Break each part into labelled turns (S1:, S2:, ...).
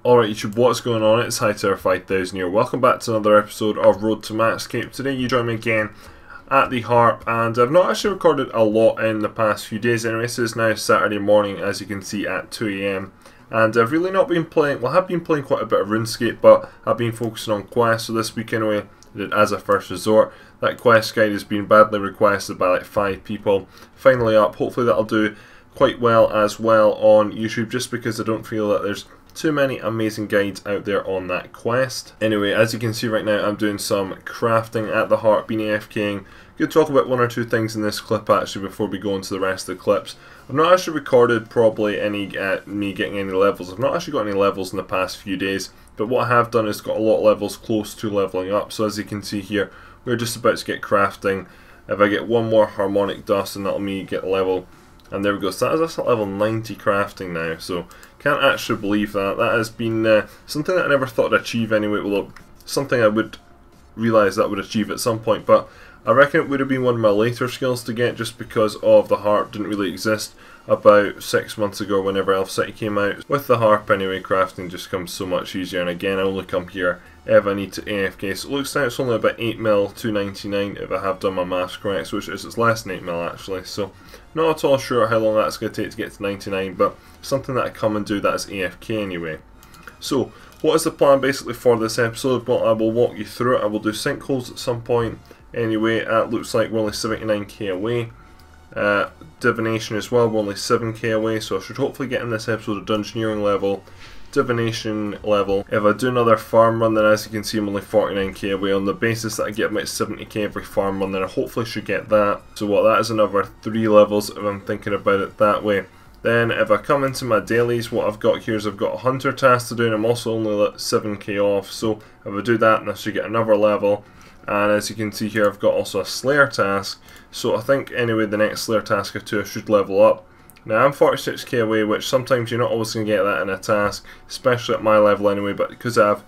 S1: Alright YouTube, what's going on? It's Hightower 5000 here. Welcome back to another episode of Road to Runescape. Today you join me again at the Harp, and I've not actually recorded a lot in the past few days anyway. This is now Saturday morning, as you can see, at 2 AM. And I've really not been playing, well, I have been playing quite a bit of Runescape, but I've been focusing on quests. So this week anyway, I did As a First Resort. That quest guide has been badly requested by like 5 people. Finally up, hopefully that'll do quite well as well on YouTube, just because I don't feel that there's too many amazing guides out there on that quest. Anyway, as you can see right now, I'm doing some crafting at the Heart, been AFKing. Good to talk about one or two things in this clip actually before we go into the rest of the clips. I've not actually recorded probably any me getting any levels. I've not actually got any levels in the past few days, but what I have done is got a lot of levels close to leveling up. So as you can see here, we're just about to get crafting. If I get one more harmonic dust, and that'll me get level. And there we go, so that's at level 90 crafting now, so can't actually believe that. That has been something that I never thought I'd achieve anyway, well, something I would realise that I would achieve at some point, but I reckon it would have been one of my later skills to get, just because of the Harp didn't really exist about 6 months ago whenever Elf City came out. With the Harp anyway, crafting just comes so much easier, and again I only come here if I need to AFK, so it looks like it's only about 8 mil, 299 if I have done my maths correct, which is it's less than 8 mil actually, so not at all sure how long that's going to take to get to 99, but something that I come and do that's AFK anyway. So what is the plan basically for this episode? Well, I will walk you through it. I will do sinkholes at some point anyway. It looks like we're only 79k away. Divination as well, we're only 7k away, so I should hopefully get in this episode a dungeoneering level, Divination level. If I do another farm run, then as you can see I'm only 49k away. On the basis that I get about 70k every farm run, then I hopefully should get that. So what, that is another 3 levels if I'm thinking about it that way. Then if I come into my dailies, what I've got here is I've got a hunter task to do, and I'm also only 7k off, so if I do that then I should get another level. And as you can see here, I've got also a Slayer task, so I think anyway the next Slayer task or 2 I should level up. Now I'm 46k away, which sometimes you're not always going to get that in a task, especially at my level anyway, but because I have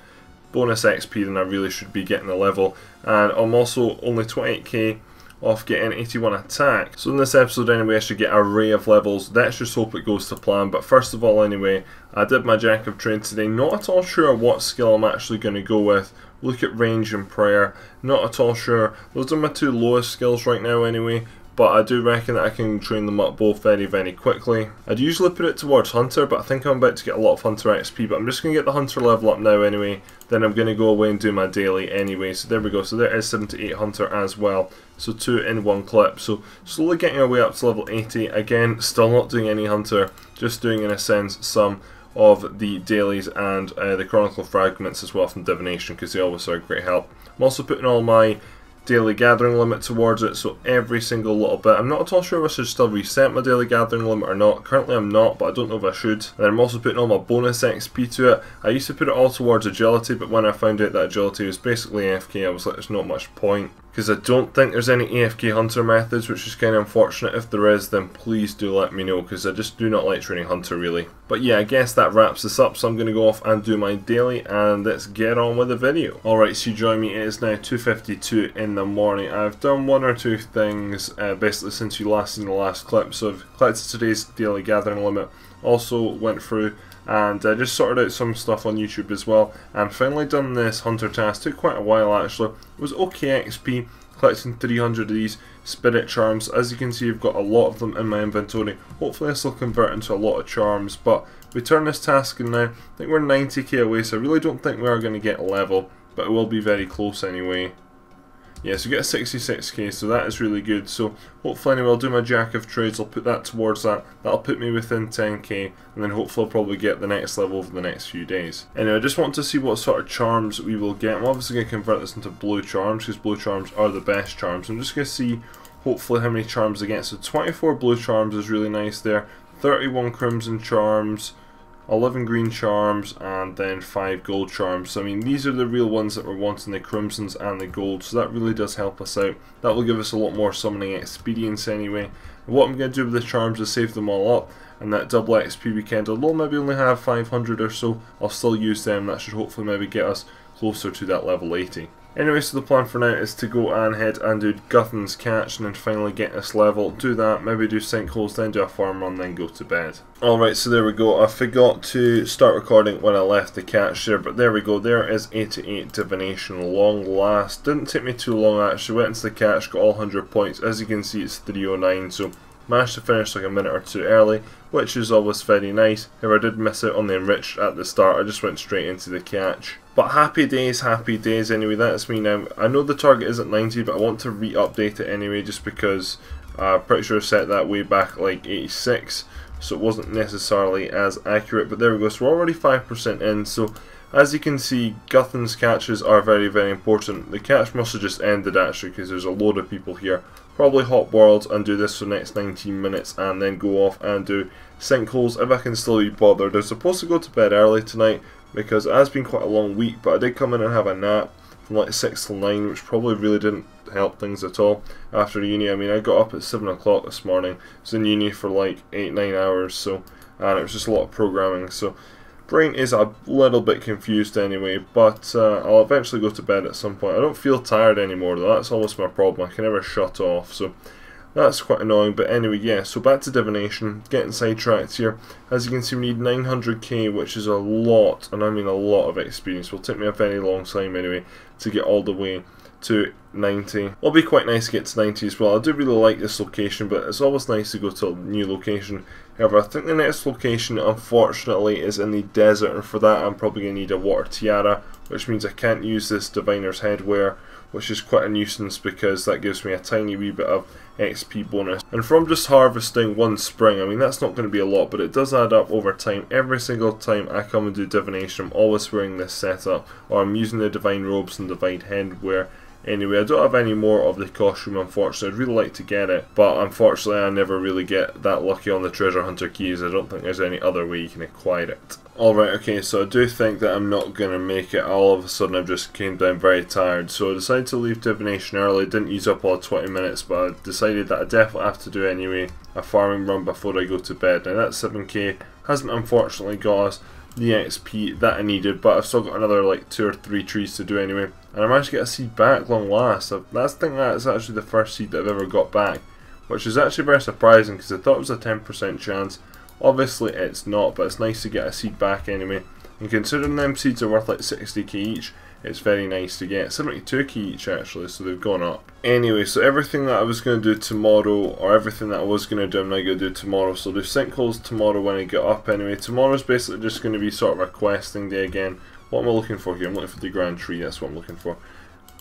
S1: bonus XP then I really should be getting a level. And I'm also only 28k off getting 81 attack. So in this episode anyway I should get an array of levels. Let's just hope it goes to plan. But first of all anyway, I did my Jack of Trade today. Not at all sure what skill I'm actually going to go with. Look at range and prayer. Not at all sure. Those are my 2 lowest skills right now anyway, but I do reckon that I can train them up both very, very quickly. I'd usually put it towards Hunter, but I think I'm about to get a lot of Hunter XP, but I'm just going to get the Hunter level up now anyway, then I'm going to go away and do my daily anyway. So there we go, so there is 78 Hunter as well, so 2 in 1 clip. So slowly getting our way up to level 80, again still not doing any Hunter, just doing in a sense some of the dailies and the Chronicle Fragments as well from Divination, because they always are a great help. I'm also putting all my daily gathering limit towards it, so every single little bit. I'm not at all sure if I should still reset my daily gathering limit or not. Currently I'm not, but I don't know if I should. And I'm also putting all my bonus XP to it. I used to put it all towards agility, but when I found out that agility was basically AFK, I was like, there's not much point. Because I don't think there's any AFK Hunter methods, which is kind of unfortunate. If there is, then please do let me know, because I just do not like training Hunter really. But yeah, I guess that wraps this up, so I'm going to go off and do my daily, and let's get on with the video. Alright, so you join me, it is now 2:52 in the morning. I've done 1 or 2 things basically since you last seen the last clip. So I've collected today's daily gathering limit, also went through and just sorted out some stuff on YouTube as well, and finally done this Hunter task. Took quite a while actually. It was okay XP, collecting 300 of these Spirit Charms. As you can see, I've got a lot of them in my inventory. Hopefully this will convert into a lot of charms, but we turn this task in now. I think we're 90k away, so I really don't think we are going to get a level, but it will be very close anyway. Yeah, so we get a 66k, so that is really good. So hopefully anyway I'll do my Jack of Trades, I'll put that towards that. That'll put me within 10k, and then hopefully I'll probably get the next level over the next few days. Anyway, I just want to see what sort of charms we will get. I'm obviously going to convert this into blue charms, because blue charms are the best charms. I'm just going to see hopefully how many charms I get. So 24 blue charms is really nice there, 31 crimson charms, 11 green charms, and then 5 gold charms. So I mean, these are the real ones that we're wanting, the crimsons and the gold, so that really does help us out. That will give us a lot more summoning experience anyway. And what I'm going to do with the charms is save them all up, and that double XP weekend, although maybe only have 500 or so, I'll still use them. That should hopefully maybe get us closer to that level 80. Anyway, so the plan for now is to go and head and do Guthan's catch and then finally get this level. Do that, maybe do sinkholes, then do a farm run, then go to bed. Alright, so there we go. I forgot to start recording when I left the catch there, but there we go. There is 88 Divination, long last. Didn't take me too long actually. Went into the catch, got all 100 points. As you can see, it's 309, so managed to finish like a minute or two early, which is always very nice. However, I did miss out on the enriched at the start. I just went straight into the catch. But happy days anyway. That's me now. I know the target isn't 90, but I want to re-update it anyway, just because I'm pretty sure I set that way back like 86, so it wasn't necessarily as accurate. But there we go. So we're already 5% in. So as you can see, Guthan's catches are very, very important. The catch must have just ended actually, because there's a load of people here. Probably hop worlds and do this for the next 19 minutes and then go off and do sinkholes if I can still be bothered. I was supposed to go to bed early tonight because it has been quite a long week, but I did come in and have a nap from like 6 till 9, which probably really didn't help things at all after uni. I mean, I got up at 7 o'clock this morning. I was in uni for like 8-9 hours, so, and it was just a lot of programming, so brain is a little bit confused anyway, but I'll eventually go to bed at some point. I don't feel tired anymore though, that's almost my problem. I can never shut off, so that's quite annoying. But anyway, yeah, so back to Divination, getting sidetracked here. As you can see, we need 900k, which is a lot, and I mean a lot of experience. Will take me a very long time anyway to get all the way to 90. It'll be quite nice to get to 90 as well. I do really like this location, but it's always nice to go to a new location. However, I think the next location unfortunately is in the desert, and for that I'm probably going to need a water tiara, which means I can't use this Diviner's Headwear, which is quite a nuisance because that gives me a tiny wee bit of XP bonus. And from just harvesting one spring, I mean that's not going to be a lot, but it does add up over time. Every single time I come and do Divination, I'm always wearing this setup, or I'm using the Divine Robes and Divine Headwear. Anyway, I don't have any more of the costume, unfortunately. I'd really like to get it, but unfortunately I never really get that lucky on the treasure hunter keys. I don't think there's any other way you can acquire it. Alright, okay, so I do think that I'm not going to make it. All of a sudden I just came down very tired, so I decided to leave Divination early. Didn't use up all 20 minutes, but I decided that I definitely have to do anyway a farming run before I go to bed. Now that 7k hasn't unfortunately got us the XP that I needed, but I've still got another like 2 or 3 trees to do anyway, and I managed to get a seed back long last. I think that's actually the first seed that I've ever got back, which is actually very surprising because I thought it was a 10% chance. Obviously it's not, but it's nice to get a seed back anyway, and considering them seeds are worth like 60k each, it's very nice to get 72k each actually, so they've gone up. Anyway, so everything that I was going to do tomorrow, or everything that I was going to do, I'm now going to do tomorrow. So I'll do sinkholes tomorrow when I get up anyway. Tomorrow's basically just going to be sort of a questing day again. What am I looking for here? I'm looking for the Grand Tree, that's what I'm looking for.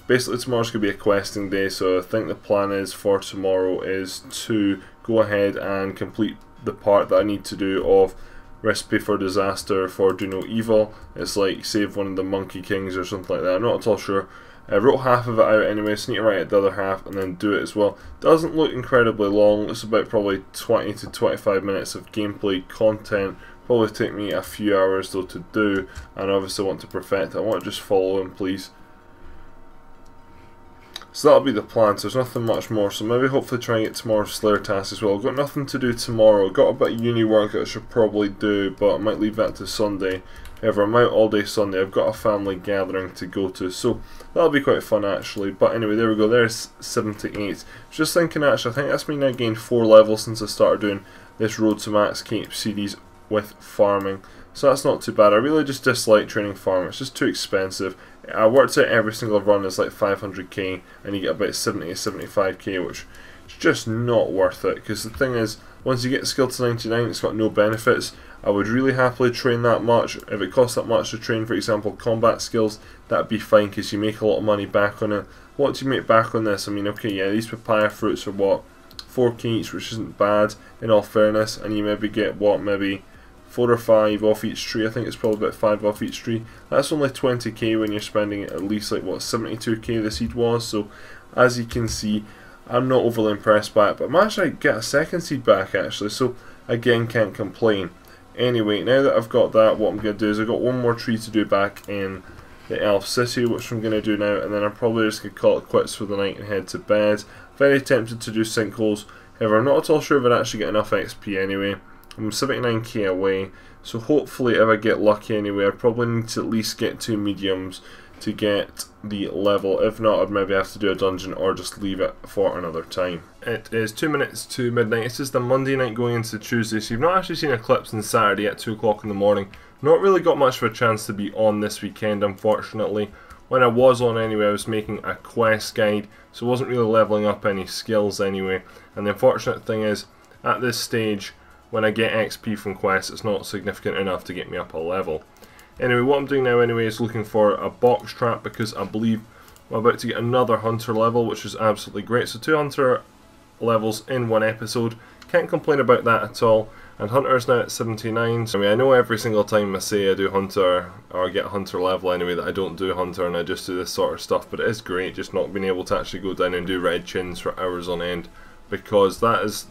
S1: Basically tomorrow's going to be a questing day, so I think the plan is for tomorrow is to go ahead and complete the part that I need to do of Recipe for Disaster for Do No Evil. It's like save one of the Monkey Kings or something like that. I'm not at all sure. I wrote half of it out anyway, so I need to write out the other half and then do it as well. Doesn't look incredibly long. It's about probably 20 to 25 minutes of gameplay content. Probably take me a few hours though to do, and obviously I want to perfect it. I want to just follow him, please. So that'll be the plan, so there's nothing much more, so maybe hopefully try and get tomorrow's Slayer task as well. I've got nothing to do tomorrow. I've got a bit of uni work that I should probably do, but I might leave that to Sunday. However, I'm out all day Sunday. I've got a family gathering to go to, so that'll be quite fun actually. But anyway, there we go, there's 78. Just thinking actually, I think that's me now gained 4 levels since I started doing this Road to Max Cape series with farming. So that's not too bad. I really just dislike training farming, it's just too expensive. I worked out every single run is like 500k and you get about 70 to 75k, which is just not worth it, because the thing is, once you get skill to 99 it's got no benefits. I would really happily train that much. If it costs that much to train, for example, combat skills, that'd be fine because you make a lot of money back on it. What do you make back on this? I mean, okay, yeah, these papaya fruits are what, 4k each, which isn't bad in all fairness, and you maybe get what, maybe 4 or 5 off each tree. I think it's probably about 5 off each tree. That's only 20k when you're spending at least like what, 72k the seed was. So as you can see, I'm not overly impressed by it, but I managed to get a second seed back actually, so again, can't complain. Anyway, now that I've got that, what I'm going to do is I've got one more tree to do back in the Elf City, which I'm going to do now, and then I'm probably just going to call it quits for the night and head to bed. Very tempted to do sinkholes, however I'm not at all sure if I'd actually get enough XP anyway. I'm 79k away, so hopefully if I get lucky anyway, I probably need to at least get 2 mediums to get the level. If not, I'd maybe have to do a dungeon or just leave it for another time. It is 2 minutes to midnight. This is the Monday night going into Tuesday, so you've not actually seen a clip since Saturday at 2 o'clock in the morning. Not really got much of a chance to be on this weekend, unfortunately. When I was on anyway, I was making a quest guide, so I wasn't really leveling up any skills anyway. And the unfortunate thing is, at this stage, when I get XP from quests, it's not significant enough to get me up a level. Anyway, what I'm doing now anyway is looking for a box trap, because I believe I'm about to get another hunter level, which is absolutely great. So 2 hunter levels in 1 episode. Can't complain about that at all. And hunter is now at 79. So, I mean, I know every single time I say I do hunter, or get a hunter level anyway, that I don't do hunter and I just do this sort of stuff. But it is great just not being able to actually go down and do red chins for hours on end, because that is,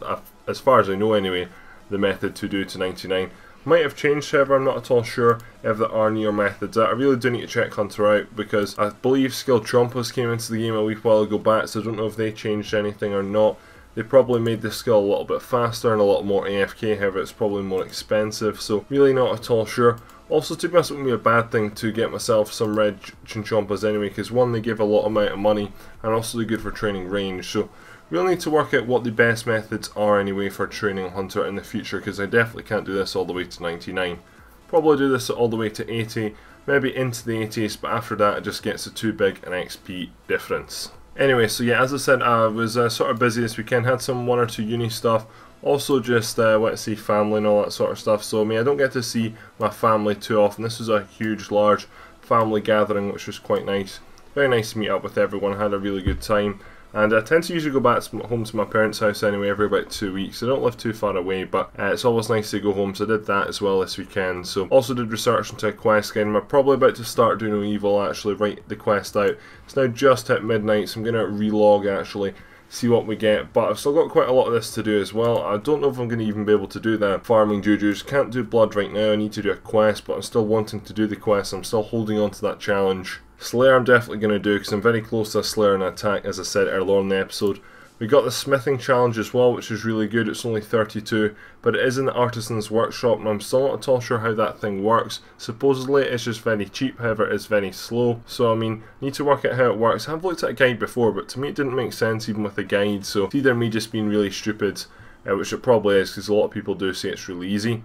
S1: as far as I know anyway, the method to do to 99. Might have changed, however, I'm not at all sure if there are newer methods. I really do need to check Hunter out, because I believe Skill Trompas came into the game a wee while ago back, so I don't know if they changed anything or not. They probably made the skill a little bit faster and a lot more AFK, however it's probably more expensive, so really not at all sure. Also, to be honest, it wouldn't be a bad thing to get myself some red Chinchompas anyway, because one, they give a lot amount of money, and also they're good for training range, so we'll need to work out what the best methods are anyway for training Hunter in the future, because I definitely can't do this all the way to 99. Probably do this all the way to 80, maybe into the 80s, but after that it just gets too big an XP difference. Anyway, so yeah, as I said, I was sort of busy this weekend, had some 1 or 2 uni stuff, also just went to see family and all that sort of stuff, so I mean, I don't get to see my family too often. This was a huge, large family gathering, which was quite nice. Very nice to meet up with everyone, had a really good time. And I tend to usually go back home to my parents' house anyway every about 2 weeks. I don't live too far away, but it's always nice to go home, so I did that as well this weekend. So also did research into a quest guide, and I'm probably about to start doing no evil, actually, write the quest out. It's now just at midnight, so I'm going to relog actually, see what we get, but I've still got quite a lot of this to do as well. I don't know if I'm going to even be able to do that. Farming Jujus, can't do blood right now, I need to do a quest, but I'm still wanting to do the quest, I'm still holding on to that challenge. Slayer I'm definitely going to do, because I'm very close to a Slayer and attack, as I said earlier in the episode. We got the smithing challenge as well, which is really good. It's only 32, but it is in the Artisan's Workshop, and I'm still not at all sure how that thing works. Supposedly it's just very cheap, however it's very slow, so I mean, need to work out how it works. I've looked at a guide before, but to me it didn't make sense even with the guide, so it's either me just being really stupid, which it probably is, because a lot of people do say it's really easy.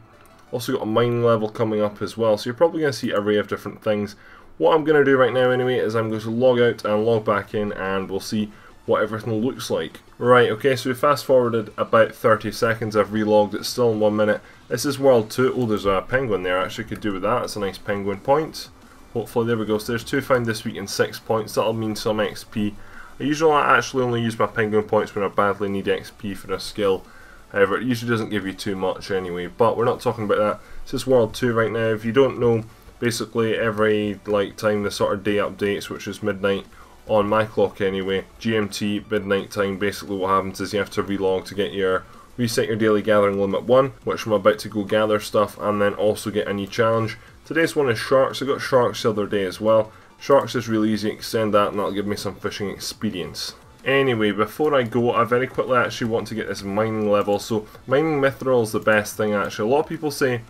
S1: Also got a mining level coming up as well, so you're probably going to see an array of different things. What I'm going to do right now anyway is I'm going to log out and log back in, and we'll see what everything looks like. Right, okay, so we fast forwarded about 30 seconds, I've relogged, it's still in 1 minute. This is World 2, oh there's a penguin there, actually could do with that, it's a nice penguin point. Hopefully, there we go, so there's 2 found this week and 6 points, that'll mean some XP. I usually actually only use my penguin points when I badly need XP for a skill. However, it usually doesn't give you too much anyway, but we're not talking about that. This is World 2 right now. If you don't know, basically every time the sort of day updates, which is midnight on my clock anyway, GMT midnight time, basically what happens is you have to relog to reset your daily gathering limit 1, which I'm about to go gather stuff and then also get a new challenge. Today's one is sharks. I got sharks the other day as well. Sharks is really easy, extend that and that'll give me some fishing experience. Anyway, before I go, I very quickly actually want to get this mining level. So mining mithril is the best thing actually. A lot of people say,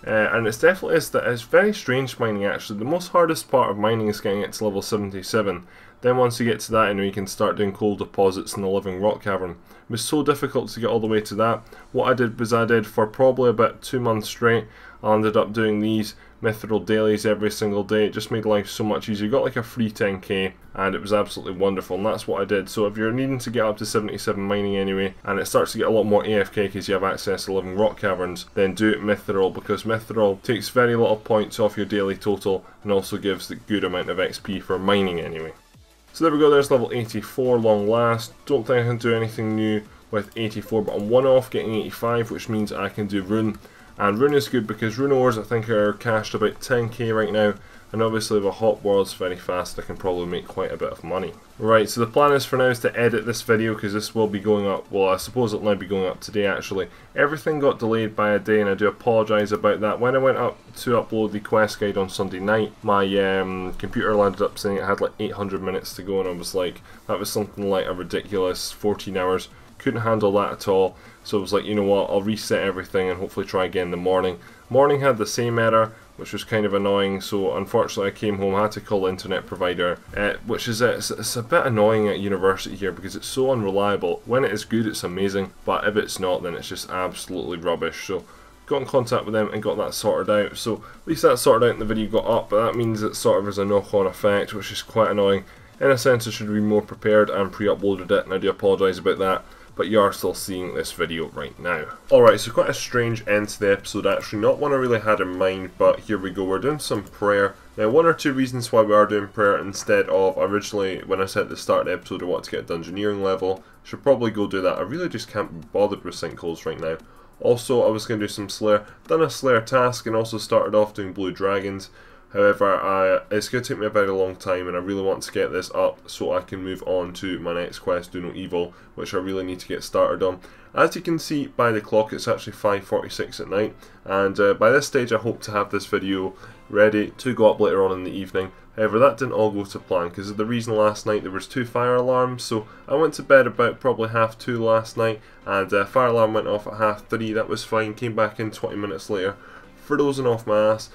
S1: and it's definitely is, that it's very strange mining actually. The most hardest part of mining is getting it to level 77. Then once you get to that, you can start doing coal deposits in the living rock cavern. It was so difficult to get all the way to that. What I did was I did for probably about 2 months straight. I ended up doing these mithril dailies every single day. It just made life so much easier. You got like a free 10k and it was absolutely wonderful, and that's what I did. So if you're needing to get up to 77 mining anyway, and it starts to get a lot more AFK because you have access to living rock caverns, then do it mithril, because mithril takes very little points off your daily total and also gives the good amount of XP for mining anyway. So there we go, there's level 84, long last. Don't think I can do anything new with 84, but I'm 1 off getting 85, which means I can do Rune. And Rune is good because Rune ores I think are cashed about 10k right now, and obviously with hot worlds very fast I can probably make quite a bit of money. Right, so the plan is for now is to edit this video because this will be going up, well I suppose it'll now be going up today actually. Everything got delayed by a day and I do apologise about that. When I went up to upload the quest guide on Sunday night, my computer landed up saying it had like 800 minutes to go, and I was like, that was something like a ridiculous 14 hours. Couldn't handle that at all, so I was like, you know what, I'll reset everything and hopefully try again in the morning. Morning had the same error, which was kind of annoying. So unfortunately I came home, I had to call the internet provider, which is it's a bit annoying at university here because it's so unreliable. When it is good it's amazing, but if it's not then it's just absolutely rubbish. So got in contact with them and got that sorted out. So at least that's sorted out and the video got up, but that means it sort of has a knock-on effect, which is quite annoying. In a sense I should have been more prepared and pre-uploaded it, and I do apologise about that, but you are still seeing this video right now. Alright, so quite a strange end to the episode actually, not one I really had in mind, but here we go, we're doing some prayer. Now one or two reasons why we are doing prayer instead of originally when I said at the start of the episode I want to get a dungeoneering level. Should probably go do that, I really just can't be bothered with sinkholes right now. Also I was going to do some Slayer, done a Slayer task and also started off doing Blue Dragons. However, it's going to take me a very long time and I really want to get this up so I can move on to my next quest, Do No Evil, which I really need to get started on. As you can see by the clock, it's actually 5:46 at night, and by this stage I hope to have this video ready to go up later on in the evening. However, that didn't all go to plan because of the reason last night there was 2 fire alarms, so I went to bed about probably 2:30 last night, and fire alarm went off at 3:30, that was fine, came back in 20 minutes later, frozen off my ass.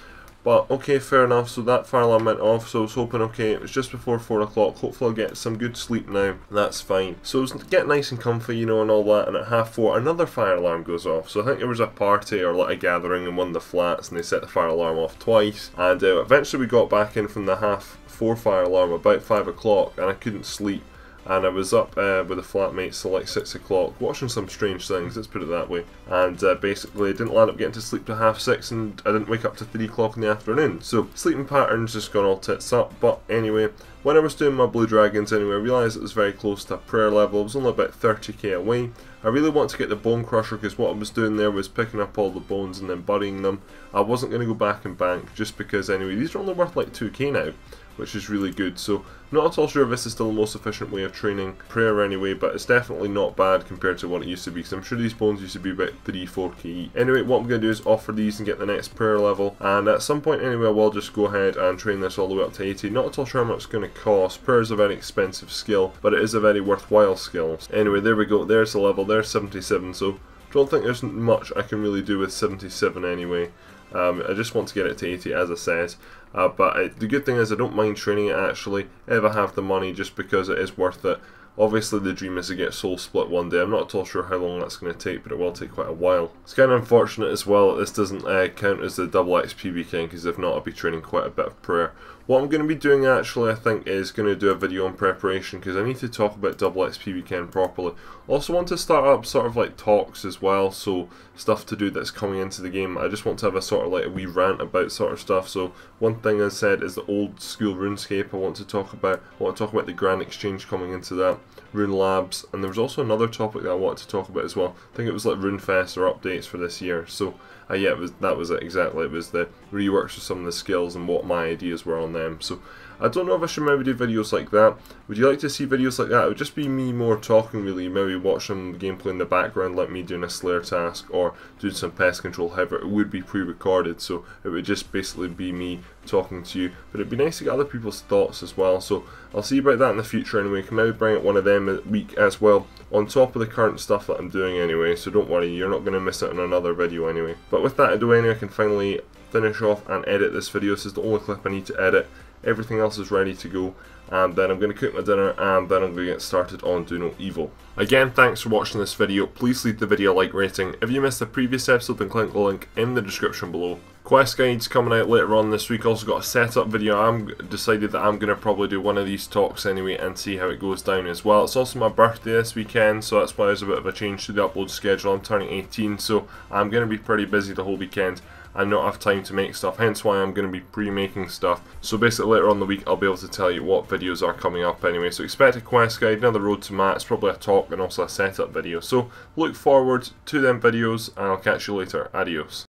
S1: But okay, fair enough, so that fire alarm went off, so I was hoping, okay, it was just before 4 o'clock, hopefully I'll get some good sleep now, that's fine. So I was getting nice and comfy, you know, and all that, and at 4:30 another fire alarm goes off. So I think there was a party or like a gathering in one of the flats and they set the fire alarm off twice, and eventually we got back in from the 4:30 fire alarm about 5 o'clock and I couldn't sleep. And I was up with the flatmates till like 6 o'clock, watching some strange things, let's put it that way. And basically I didn't land up getting to sleep till 6:30 and I didn't wake up till 3 o'clock in the afternoon. So sleeping patterns just gone all tits up, but anyway, when I was doing my Blue Dragons anyway, I realised it was very close to a prayer level, it was only about 30k away. I really want to get the Bone Crusher because what I was doing there was picking up all the bones and then burying them. I wasn't going to go back and bank just because anyway, these are only worth like 2k now, which is really good. So not at all sure if this is still the most efficient way of training prayer anyway, but it's definitely not bad compared to what it used to be, because I'm sure these bones used to be about 3-4k each. Anyway, what I'm going to do is offer these and get the next prayer level, and at some point anyway I will just go ahead and train this all the way up to 80. Not at all sure how much it's going to cost. Prayer is a very expensive skill, but it is a very worthwhile skill. Anyway, there we go, there's the level, there's 77, so don't think there's much I can really do with 77 anyway. I just want to get it to 80 as I said, but the good thing is I don't mind training it actually if I have the money, just because it is worth it. Obviously the dream is to get Soul Split one day. I'm not at all sure how long that's going to take, but it will take quite a while. It's kind of unfortunate as well that this doesn't count as the double XP weekend, because if not I'll be training quite a bit of prayer. What I'm going to be doing actually I think is going to do a video on preparation, because I need to talk about double XP weekend properly. Also want to start up sort of like talks as well, so stuff to do that's coming into the game. I just want to have a sort of like a wee rant about sort of stuff. So one thing I said is the old school RuneScape I want to talk about. I want to talk about the Grand Exchange coming into that, Rune Labs, and there was also another topic that I wanted to talk about as well. I think it was like RuneFest or updates for this year. So yeah, that was it exactly. It was the reworks of some of the skills and what my ideas were on them. So I don't know if I should maybe do videos like that. Would you like to see videos like that? It would just be me more talking really, maybe watch some gameplay in the background like me doing a Slayer task or doing some pest control. However, it would be pre-recorded, so it would just basically be me talking to you. But it'd be nice to get other people's thoughts as well, so I'll see about that in the future anyway. I can maybe bring out one of them a week as well, on top of the current stuff that I'm doing anyway, so don't worry, you're not going to miss out on another video anyway. But with that out of the way anyway, I can finally finish off and edit this video. This is the only clip I need to edit. Everything else is ready to go, and then I'm going to cook my dinner, and then I'm going to get started on Do No Evil. Again, thanks for watching this video. Please leave the video a like rating. If you missed the previous episode, then click the link in the description below. Quest guides coming out later on this week. Also got a setup video. I'm decided that I'm going to probably do one of these talks anyway and see how it goes down as well. It's also my birthday this weekend, so that's why there's a bit of a change to the upload schedule. I'm turning 18, so I'm going to be pretty busy the whole weekend and not have time to make stuff, hence why I'm going to be pre-making stuff. So basically later on in the week I'll be able to tell you what videos are coming up anyway. So expect a quest guide, another road to Matt's, probably a talk and also a setup video. So look forward to them videos and I'll catch you later. Adios.